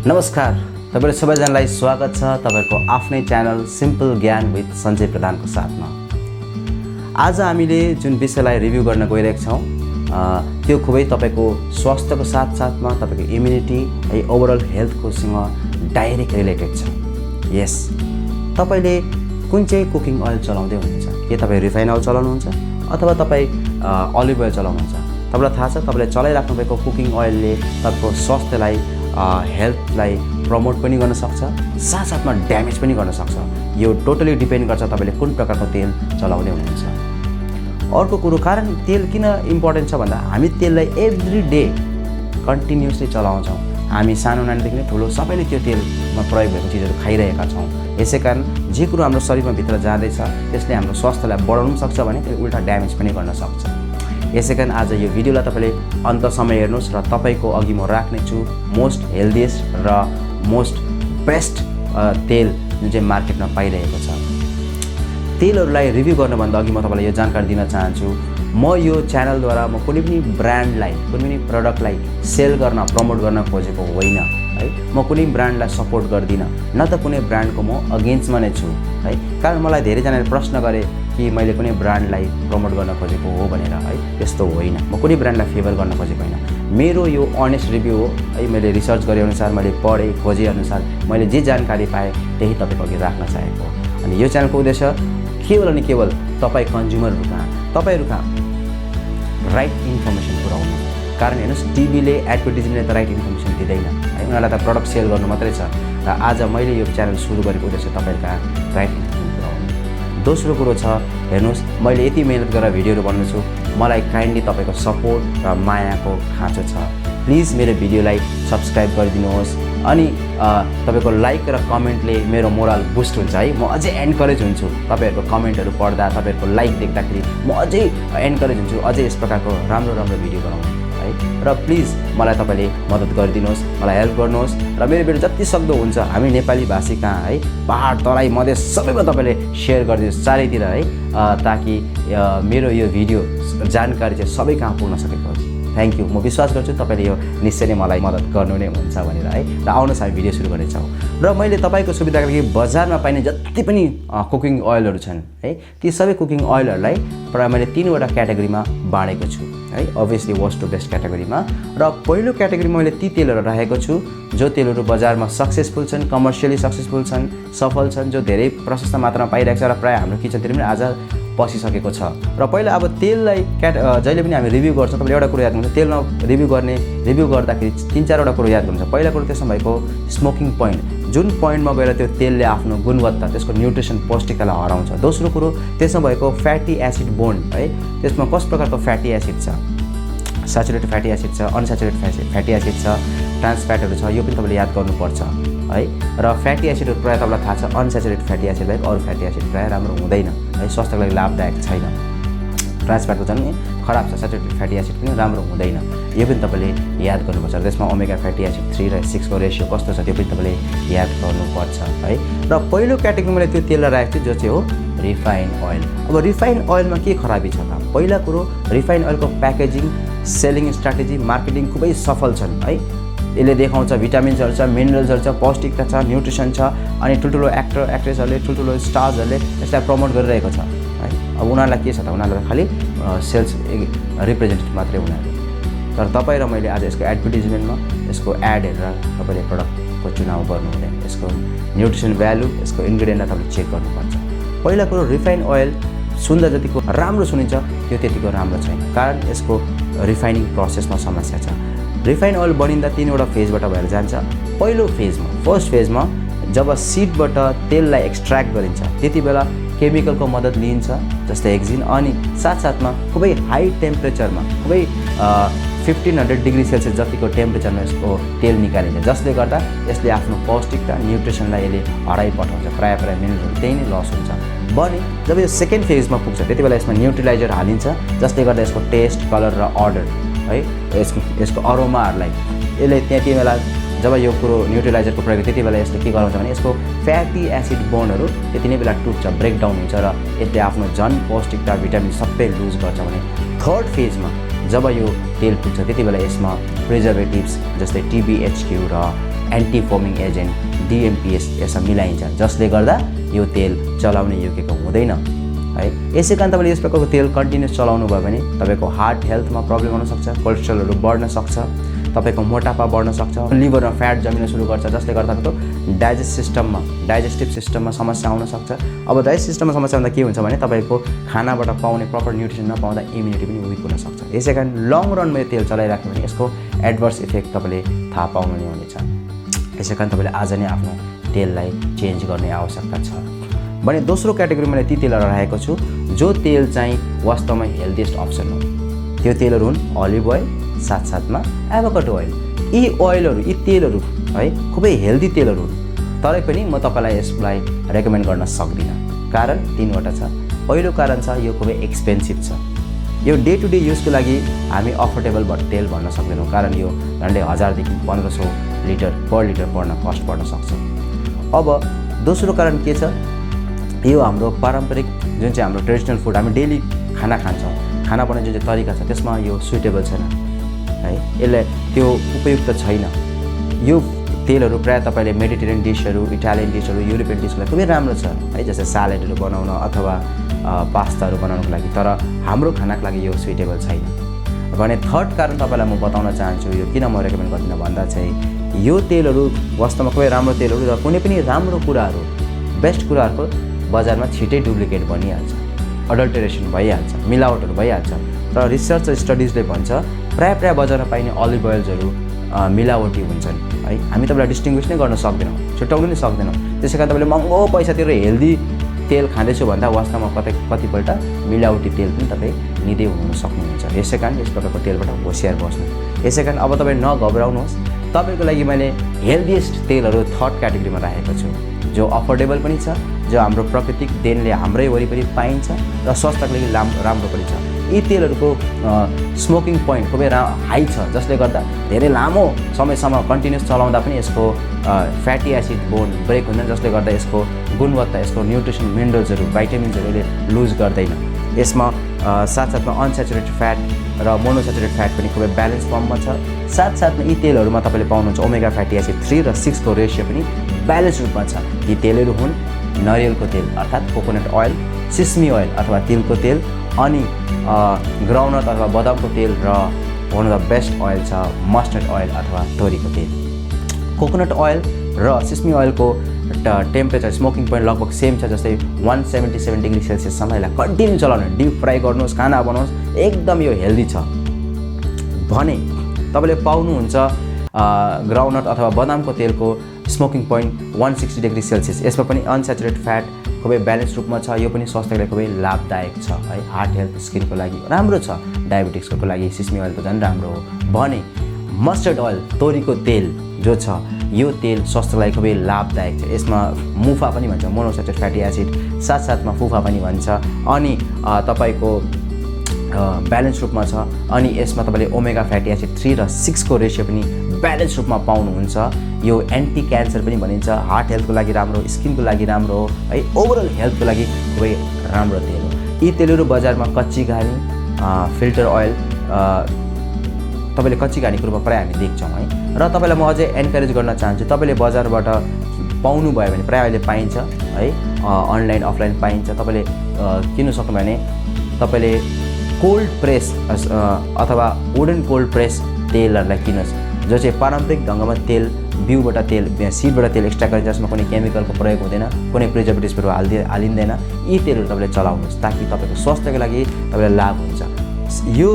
नमस्कार, तपाईहरु सबैजनालाई स्वागत छ तपाईहरुको आफ्नै च्यानल सिम्पल ज्ञान विथ सञ्जय प्रधानको साथमा। आज हामीले जुन विषयलाई रिभ्यू गर्न गइरहेका छौं त्यो खुबै तपाईको स्वास्थ्यको साथसाथमा तपाईको इम्युनिटी है ओभरअल हेल्थको सँग डाइरेक्ट रिलेटेड छ। यस, तपाईले कुन चाहिँ कुकिङ ओइल चलाउँदै हुनुहुन्छ? के तपाई रिफाइन ओइल चलाउनुहुन्छ अथवा तपाई अलिभ ओइल चलाउनुहुन्छ? तपाईलाई थाहा छ तपाईले चलाइराख्नु भएको कुकिङ ओइलले तपाईको स्वास्थ्यलाई हेल्थलाई प्रमोट पनि गर्न सक्छ, साथसाथमा ड्यामेज पनि गर्न सक्छ। यो टोटली डिपेन्ड गर्छ तपाईले कुन प्रकारको तेल चलाउँदै हुनुहुन्छ। अर्को कुरो, कारण तेल किन इम्पोर्टेन्ट छ भन्दा हामी तेललाई एभ्री डे कन्टिन्युअसली चलाउँछौँ। हामी सानो नानीदेखि नै ठुलो सबैले त्यो तेलमा प्रयोग भएको चिजहरू खाइरहेका छौँ। यसैकारण जे कुरो हाम्रो शरीरमा भित्र जाँदैछ त्यसले हाम्रो स्वास्थ्यलाई बढाउन पनि सक्छ भने त्यसले उल्टा ड्यामेज पनि गर्न सक्छ। यसैकारण आज यो भिडियोलाई तपाईले अन्तसम्म हेर्नुहोस् र तपाईको अघि म राख्नेछु मोस्ट हेल्दिएस्ट र मोस्ट बेस्ट तेल जुन चाहिँ मार्केटमा पाइरहेको छ। तेलहरूलाई रिभ्यू गर्नुभन्दा अघि म तपाईलाई यो जानकारी दिन चाहन्छु, म यो च्यानलद्वारा म कुनै पनि ब्रान्डलाई कुनै पनि प्रडक्टलाई सेल गर्न प्रमोट गर्न खोजेको होइन है। म कुनै ब्रान्डलाई सपोर्ट गर्दिनँ, न त कुनै ब्रान्डको म अगेन्स्टमा नै छु है। कारण मलाई धेरैजनाले प्रश्न गरे कि मैले कुनै ब्रान्डलाई प्रमोट गर्न खोजेको हो भनेर है। त्यस्तो होइन, म कुनै ब्रान्डलाई फेभर गर्न खोजेको होइन। मेरो यो अनेस्ट रिभ्यू हो है। मैले रिसर्च गरे अनुसार, मैले पढे खोजे अनुसार मैले जे जानकारी पाएँ त्यही तपाईको अघि राख्न चाहेको हो। अनि यो च्यानलको उद्देश्य केवल अनि केवल तपाईँ कन्ज्युमरहरू कहाँ, तपाईहरु कहाँ राइट इन्फर्मेसन पुर्याउनु। कारण हेर्नुहोस्, टिभीले एडभर्टिजमेन्टले त राइट इन्फर्मेसन दिँदैन है, उनीहरूलाई त प्रडक्ट सेल गर्नु मात्रै छ। र आज मैले यो च्यानल सुरु गरेको उद्देश्य तपाईहरु कहाँ राइट इन्फर्मेसन पुर्याउनु। दोस्रो कुरो छ, हेर्नुहोस् मैले यति मेहनत गरेर भिडियोहरू बनाउँछु, मलाई काइन्डली तपाईको सपोर्ट र मायाको खाँचो छ। प्लिज मेरो भिडियोलाई सब्सक्राइब गरिदिनुहोस्। अनि तपाईको लाइक र कमेन्टले मेरो मोरल बुस्ट हुन्छ है। म अझै एन्करेज हुन्छु तपाईहरुको कमेन्टहरू पढ्दा, तपाईहरुको लाइक देख्दाखेरि म अझै एन्करेज हुन्छु अझै यस प्रकारको राम्रो राम्रो भिडियो बनाउनु है। र प्लिज मलाई तपाईले मद्दत गरिदिनुहोस्, मलाई हेल्प गर्नुहोस् र मेरो भिडियो जति सक्दो हुन्छ हामी नेपाली भाषी कहाँ है, पहाड तराई मधेस सबैमा तपाईले सेयर गरिदिनुहोस् चारैतिर है, ताकि मेरो यो भिडियो जानकारी चाहिँ सबै कहाँ पुग्न सकेको होस्। Thank you. म विश्वास गर्छु तपाईले यो निश्चय नै मलाई मद्दत गर्नु नै हुन्छ भनेर है। र आउनुहोस् हामी भिडियो सुरु गर्नेछौँ। र मैले तपाईको सुविधाको लागि बजारमा पाइने जति पनि कुकिङ ओइलहरू छन् है, ती सबै कुकिङ ओइलहरूलाई प्राय मैले 3वटा क्याटेगोरीमा बाँडेको छु है। अभियसली वर्स्ट टु बेस्ट क्याटेगोरीमा। र पहिलो क्याटेगोरीमा मैले ती तेलहरू राखेको छु जो तेलहरू बजारमा सक्सेसफुल छन्, कमर्सियली सक्सेसफुल छन्, सफल छन्, जो धेरै प्रशस्त मात्रामा पाइरहेको छ र प्राय हाम्रो किचनतिर पनि आज पसिसकेको छ। र पहिला अब तेललाई जहिले पनि हामी रिभ्यू गर्छौँ, तपाईले एउटा कुरो याद गर्नुहुन्छ, तेलमा रिभ्यू गर्दाखेरि 3-4वटा कुरो याद गर्नुहुन्छ। पहिला कुरो त्यसमा भएको स्मोकिङ पोइन्ट, जुन पोइन्टमा गएर त्यो तेलले आफ्नो गुणवत्ता, त्यसको न्युट्रिसन पौष्टिकतालाई हराउँछ। दोस्रो कुरो त्यसमा भएको फ्याटी एसिड बोन्ड है, त्यसमा कस प्रकारको फ्याटी एसिड छ, स्याचुरेटेड फ्याटी एसिड छ, अनस्याचुरेटेड फ्याटी एसिड छ, ट्रान्स फ्याटहरू छ, यो पनि तपाईँले याद गर्नुपर्छ है। र फ्याटी एसिडहरू प्रायः तपाईँलाई थाहा छ, अनस्याचुरेटेड फ्याटी एसिड बाहेक अरू फ्याटी एसिड प्रायः राम्रो हुँदैन है, स्वास्थ्यको लागि लाभदायक छैन। ट्रान्स फ्याट त झन् खराब छ, स्याचुरेटेड फ्याटी एसिड पनि राम्रो हुँदैन, यो पनि तपाईँले याद गर्नुपर्छ। त्यसमा ओमेगा फ्याटी एसिड 3 र 6 को रेसियो कस्तो छ त्यो पनि तपाईँले याद गर्नुपर्छ है। र पहिलो क्याटेगोरीमा मैले त्यो तेललाई राखेको छु जो चाहिँ हो रिफाइन ओइल। अब रिफाइन ओइलमा के खराबी छ त? पहिला कुरो, रिफाइन ओइलको प्याकेजिङ, सेलिङ स्ट्राटेजी, मार्केटिङ खुबै सफल छन् है। यसले देखाउँछ भिटामिन्सहरू छ, मिनरल्सहरू छ, पौष्टिकता छ, न्युट्रिसन छ, अनि ठुल्ठुलो एक्टर एक्ट्रेसहरूले, ठुल्ठुलो स्टार्सहरूले यसलाई प्रमोट गरिरहेको छ है। अब उनीहरूलाई के छ त, उनीहरूलाई खालि सेल्स रिप्रेजेन्टेटिभ मात्रै उनीहरू। तर तपाईँ र मैले आज यसको एडभर्टिजमेन्टमा यसको एड हेरेर तपाईँले प्रडक्टको चुनाव गर्नु हुँदैन। यसको न्युट्रिसन भ्यालु, यसको इन्ग्रिडियन्टलाई तपाईँले चेक गर्नुपर्छ। पहिला कुरो, रिफाइन ओइल सुन्दा जतिको राम्रो सुनिन्छ त्यो त्यतिको राम्रो छैन, कारण यसको रिफाइनिङ प्रोसेसमा समस्या छ। रिफाइन ओइल बनिँदा 3वटा फेजबाट भएर जान्छ। पहिलो फेजमा, फर्स्ट फेजमा जब सिडबाट तेललाई एक्सट्र्याक्ट गरिन्छ त्यति बेला केमिकलको मद्दत लिइन्छ जस्तै एक्जिन, अनि साथसाथमा खुबै हाई टेम्परेचरमा, खुबै 1500 डिग्री सेल्सियस जतिको टेम्परेचरमा यसको तेल निकालिन्छ, जसले गर्दा यसले आफ्नो पौष्टिकता, न्युट्रिसनलाई यसले हराइपठाउँछ, प्रायः मिनरल त्यही नै लस हुन्छ। भने जब यो सेकेन्ड फेजमा पुग्छ त्यति बेला यसमा न्युट्रिलाइजर हालिन्छ, जसले गर्दा यसको टेस्ट, कलर र अर्डर है, यसको अरोमाहरूलाई यसले त्यति बेला जब यो कुरो न्युट्रिलाइजरको प्रयोग त्यति बेला यसले के गराउँछ भने यसको फ्याटी एसिड बोन्डहरू त्यति नै बेला टुट्छ, ब्रेकडाउन हुन्छ र यसले आफ्नो झन पौष्टिकता, भिटामिन सबै लुज गर्छ। भने थर्ड फेजमा जब यो तेल पुग्छ त्यति बेला यसमा प्रिजर्भेटिभ्स जस्तै TBHQ र एन्टी फोमिङ एजेन्ट DMPS यसमा मिलाइन्छ, जसले गर्दा यो तेल चलाउने योग्यको हुँदैन है। यसै कारण तपाईँले यस प्रकारको तेल कन्टिन्युस चलाउनु भयो भने तपाईँको हार्ट हेल्थमा प्रब्लम हुन सक्छ, कोलेस्ट्रोलहरू बढ्न सक्छ, तपाईँको मोटापा बढ्न सक्छ, लिभरमा फ्याट जमिन सुरु गर्छ, जसले गर्दा तपाईँको डाइजेस्टिभ सिस्टममा समस्या आउन सक्छ। अब डाइजेस्टिभ सिस्टममा समस्या आउँदा के हुन्छ भने तपाईँको खानाबाट पाउने प्रपर न्युट्रिसन नपाउँदा इम्युनिटी पनि विक हुन सक्छ। यसै कारण लङ रनमा यो तेल चलाइराख्यो भने यसको एडभर्स इफेक्ट तपाईँले थाहा पाउनु नै हुनेछ। यसै कारण तपाईँले आज नै आफ्नो तेललाई चेन्ज गर्ने आवश्यकता छ। भने दोस्रो क्याटेगोरी मैले ती तेलहरू राखेको छु जो तेल चाहिँ वास्तवमा हेल्दिएस्ट अप्सन हो। त्यो तेलहरू हुन् अलिभ ओइल, साथसाथमा एभोकाडो ओइल। यी तेलहरू है खुबै हेल्दी तेलहरू हुन्, तरै पनि म तपाईँलाई यसलाई रेकमेन्ड गर्न सक्दिनँ। कारण 3वटा छ। पहिलो कारण छ यो खुबै एक्सपेन्सिभ छ। यो डे टु डे युजको लागि हामी अफोर्डेबल तेल भन्न सक्दैनौँ, कारण यो झन्डै 1000 देखि 1500 लिटर पर लिटर कस्ट पर्न सक्छ। अब दोस्रो कारण के छ, यो हाम्रो पारम्परिक जुन चाहिँ हाम्रो ट्रेडिसनल फुड हामी डेली खाना खान्छौँ, खाना बनाउने जुन चाहिँ तरिका छ त्यसमा यो सुइटेबल छैन है, यसलाई त्यो उपयुक्त छैन। यो तेलहरू प्रायः तपाईँले मेडिटेरियन डिसहरू, इटालियन डिसहरू, युरोपियन डिसहरूलाई खुबै राम्रो छ है, जस्तै सालेडहरू बनाउन अथवा पास्ताहरू बनाउनको लागि, तर हाम्रो खानाको लागि यो सुइटेबल छैन। भने थर्ड कारण तपाईँलाई म बताउन चाहन्छु यो किन म रेकमेन्ड गर्दिनँ भन्दा चाहिँ यो तेलहरू वास्तवमा खुबै राम्रो तेलहरू र कुनै पनि राम्रो कुराहरू बेस्ट कुराहरूको बजारमा छिटै डुप्लिकेट बनिहाल्छ, अडल्टरेसन भइहाल्छ, मिलावटहरू भइहाल्छ। र रिसर्च स्टडिजले भन्छ प्रायः बजारमा पाइने अलिभ ओइल्सहरू मिलावटी हुन्छन् है। हामी तपाईँलाई डिस्टिङ्ग्विस नै गर्न सक्दैनौँ, छुट्याउनु नै सक्दैनौँ। त्यसै कारण तपाईँले महँगो पैसा तिरेर हेल्दी तेल खाँदैछु भन्दा वास्तवमा कतिपल्ट मिलावटी तेल पनि तपाईँ लिँदै हुन सक्नुहुन्छ। यसै कारण यस प्रकारको तेलबाट होसियार बस्नु। यसै कारण अब तपाईँ नघबराउनुहोस्, तपाईँको लागि मैले हेल्दिएस्ट तेलहरू थर्ड क्याटेगोरीमा राखेको छु, जो अफोर्डेबल पनि छ, जो हाम्रो प्राकृतिक देनले हाम्रै वरिपरि पाइन्छ र स्वास्थ्यको लागि राम्रो पनि छ। यी तेलहरूको स्मोकिङ पोइन्ट खुबै हाई छ, जसले गर्दा धेरै लामो समयसम्म कन्टिन्युस चलाउँदा पनि यसको फ्याटी एसिड बोन ब्रेक हुँदैन, जसले गर्दा यसको गुणवत्ता, यसको न्युट्रिसन मिनरल्सहरू, भाइटामिन्सहरूले लुज गर्दैन। यसमा साथसाथमा अनस्याचुरेटेड फ्याट र मोनोस्याचुरेटेड फ्याट पनि खुबै ब्यालेन्स फर्ममा छ। साथसाथमा यी तेलहरूमा तपाईँले पाउनुहुन्छ ओमेगा फ्याटी एसिड 3 र 6 को रेसियो पनि ब्यालेन्स रूपमा छ। यी तेलहरू हुन् नरिवलको तेल अर्थात् कोकोनट ओइल, सिस्मी ओइल अथवा तिलको तेल, अनि ग्राउन्डनट अथवा बदामको तेल, र one of the best oil छ मस्टर्ड ओइल अथवा तोरीको तेल। कोकोनट ओइल र सिस्मी ओइलको टेम्परेचर स्मोकिङ पोइन्ट लगभग सेम छ, जस्तै 177 डिग्री सेल्सियससम्म यसलाई कन्टिन्यू चलाउनु, डिप फ्राई गर्नुहोस्, खाना बनाउनुहोस्, एकदम यो हेल्दी छ। भने तपाईँले पाउनुहुन्छ ग्राउन्डनट अथवा बदामको तेलको स्मोकिङ पोइन्ट 160 डिग्री सेल्सियस। यसमा पनि अनस्याचुरेटेड फ्याट खुबै ब्यालेन्स रूपमा छ। यो पनि स्वास्थ्यको लागि खुबै लाभदायक छ है, हार्ट हेल्थ, स्किनको लागि राम्रो छ, डायबिटिक्सको लागि सिस्मी ओइल त झन् राम्रो हो। भने मस्टर्ड ओइल, तोरीको तेल जो छ, यो तेल स्वास्थ्यको लागि खुबै लाभदायक छ। यसमा मुफा पनि भन्छ, मोनोस्याचुरेटेड फ्याटी एसिड, साथसाथमा फुफा पनि भन्छ, अनि तपाईँको ब्यालेन्स रूपमा छ। अनि यसमा तपाईँले ओमेगा फ्याटी एसिड 3 र 6 को रेसियो पनि ब्यालेन्स रूपमा पाउनुहुन्छ। यो एन्टी क्यान्सर पनि भनिन्छ, हार्ट हेल्थको लागि राम्रो, स्किनको लागि राम्रो हो है, ओभरअल हेल्थको लागि खुबै राम्रो तेल हो। यी तेलहरू बजारमा कच्ची घानी, फिल्टर ओइल, तपाईँले कच्ची घानीको रूपमा प्रायः हामी देख्छौँ है। र तपाईँलाई म अझै एन्करेज गर्न चाहन्छु, तपाईँले बजारबाट पाउनुभयो भने प्रायः अहिले पाइन्छ है, अनलाइन अफलाइन पाइन्छ। तपाईँले किन्नु सक्नुभयो भने तपाईँले कोल्ड प्रेस अथवा वुडन कोल्ड प्रेस तेलहरूलाई किन्नुहोस्, जो चाहिँ पारम्परिक ढङ्गमा तेल बिउबाट तेल सिडबाट तेल एक्स्ट्रा गरिन्छ, जसमा कुनै केमिकलको प्रयोग हुँदैन, कुनै प्रिजर्भेटिभ्सहरू हालिँदैन। यी तेलहरू तपाईँले चलाउनुहोस् ताकि तपाईँको स्वास्थ्यको लागि तपाईँलाई लाभ हुन्छ। यो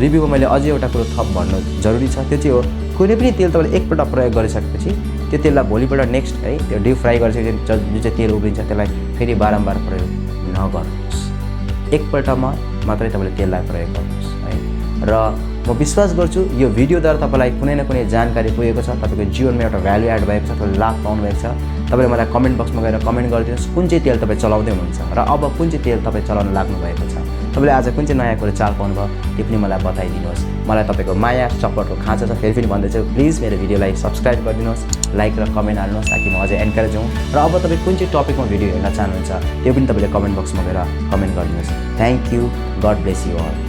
रिभ्यूमा मैले अझै एउटा कुरो थप भन्नु जरुरी छ, त्यो चाहिँ हो कुनै पनि तेल तपाईँले एकपल्ट प्रयोग गरिसकेपछि त्यो तेललाई भोलिपल्ट नेक्स्ट है त्यो डिप फ्राई गरिसकेपछि जुन चाहिँ तेल उब्रिन्छ त्यसलाई फेरि बारम्बार प्रयोग नगर्नुहोस्, एकपल्टमा मात्रै तपाईँले तेललाई प्रयोग गर्नुहोस् है। र म विश्वास गर्छु यो भिडियोद्वारा तपाईँलाई कुनै न कुनै जानकारी पुगेको छ, तपाईँको जीवनमा एउटा भ्यालु एड भएको छ, तपाईँले लाभ पाउनुभएको छ। तपाईँले मलाई कमेन्ट बक्समा गएर कमेन्ट गरिदिनुहोस् कुन चाहिँ तेल तपाईँ चलाउँदै हुनुहुन्छ र अब कुन चाहिँ तेल तपाईँ चलाउन लाग्नु भएको छ, तपाईँले आज कुन चाहिँ नयाँ कुरो चाल पाउनुभयो त्यो पनि मलाई बताइदिनुहोस्। मलाई तपाईँको माया सपोर्टको खाँचो छ, फेरि पनि भन्दैछु प्लिज मेरो भिडियोलाई सब्सक्राइब गरिदिनुहोस्, लाइक र कमेन्ट हाल्नुहोस् ताकि म अझै एन्करेज हौँ। र अब तपाईँ कुन चाहिँ टपिकमा भिडियो हेर्न चाहनुहुन्छ त्यो पनि तपाईँले कमेन्ट बक्समा गएर कमेन्ट गरिदिनुहोस्। Thank you, God bless you all.